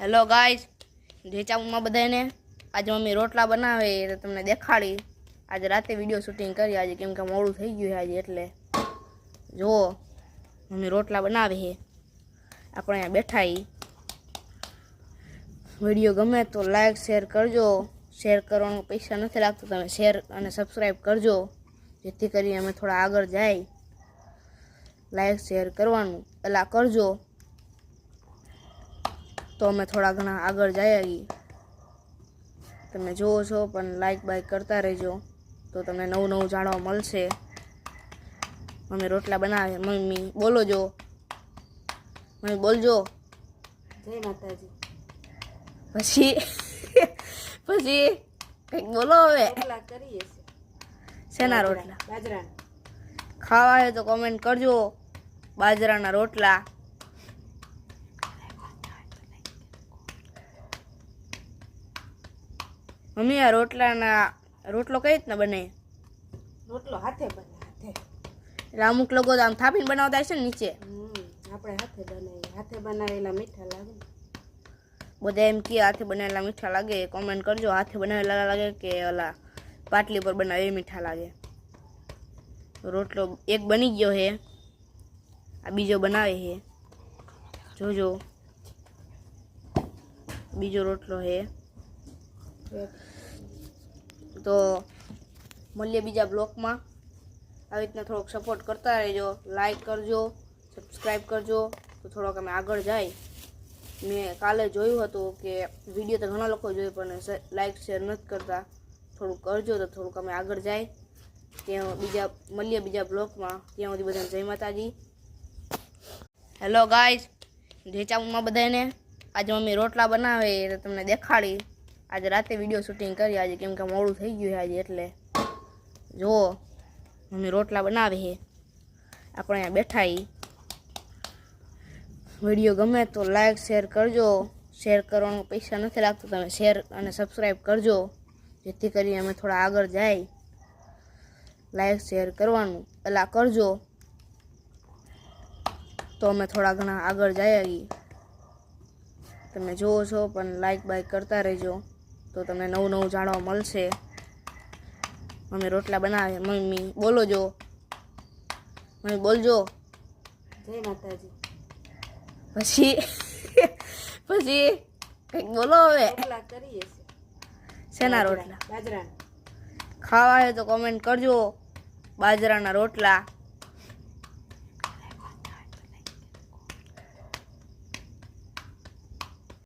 Hello guys, ઢેચામાં બધાને આજે mummy રોટલા બનાવે એટલે તમને દેખાડી. આજે રાતે વિડીયો શૂટિંગ કરી આજે, કેમ કે મોડું થઈ ગયું છે આજે. એટલે જુઓ મમ્મી રોટલા બનાવે છે, આપણે અહીંયા બેઠા. વિડીયો ગમે તો લાઈક શેર કરજો. શેર કરવાનું પૈસા નથી લાગતું, તમે શેર અને સબસ્ક્રાઈબ કરજો, જેથી કરી અમે થોડા આગળ જાય. લાઈક શેર કરવાનું પેલા કરજો તો અમે થોડા ઘણા આગળ જઈએ. તમે જુઓ છો પણ લાઈક બાઈક કરતા રહેજો તો તમને નવું નવું જાણવા મળશે. મમ્મી રોટલા બનાવે. મમ્મી બોલો જો, મમ્મી બોલજો. જય માતાજી. પછી પછી કંઈક બોલો હવે. રોટલા કરીએ છે. શેના રોટલા? બાજરાના. ખાવા હોય તો કોમેન્ટ કરજો. બાજરાના રોટલા. મમ્મી આ રોટલો કઈ રીતના બને? રોટલો હાથે બને, હાથે. એટલે અમુક લોકો તો આમ થાપીને બનાવતા હશે ને નીચે. આપણે હાથે બનાવીએ. હાથે બનાવેલા મીઠા લાગે ને. બધા એમ કે હાથે બનાવેલા મીઠા લાગે. કોમેન્ટ કરજો હાથે બનાવેલા લાગે કે ઓલા પાટલી પર બનાવે એ મીઠા લાગે. રોટલો એક બની ગયો છે, આ બીજો બનાવે છે. જોજો બીજો રોટલો છે. તો મળીએ બીજા બ્લોગમાં. આવી રીતના થોડોક સપોર્ટ કરતા રહેજો. લાઈક કરજો, સબસ્ક્રાઈબ કરજો તો થોડોક અમે આગળ જાય. મેં કાલે જોયું હતું કે વિડીયો તો ઘણા લોકો જોયું પણ લાઈક શેર નથી કરતા. થોડુંક કરજો તો થોડુંક અમે આગળ જાય. ત્યાં મળીએ બીજા બ્લોગમાં. ત્યાં સુધી બધાને જય માતાજી. હેલો ગાઈસ, ઢેચામાં બધાને આજે મમ્મી રોટલા બનાવે એટલે તમને દેખાડી. આજે રાતે વિડીયો શૂટિંગ કરી આજે, કેમ કે મોડું થઈ ગયું છે આજે. એટલે જુઓ મમ્મી રોટલા બનાવે છે, આપણે અહીંયા બેઠા. વિડીયો ગમે તો લાઈક શેર કરજો. શેર કરવાનું પૈસા નથી લાગતું, તમે શેર અને સબસ્ક્રાઈબ કરજો, જેથી કરી અમે થોડા આગળ જાય. લાઈક શેર કરવાનું પેલા કરજો તો અમે થોડા ઘણા આગળ જઈએ. તમે જુઓ છો પણ લાઈક બાઈક કરતા રહેજો તો તમને નવું નવું જાણવા મળશે. મમ્મી રોટલા બનાવે. મમ્મી બોલો જો, મમ્મી બોલજો. જય માતાજી. પછી પછી કંઈક બોલો હવે. રોટલા કરીએ છે. શેના રોટલા? બાજરાના. ખાવા હોય તો કોમેન્ટ કરજો. બાજરાના રોટલા.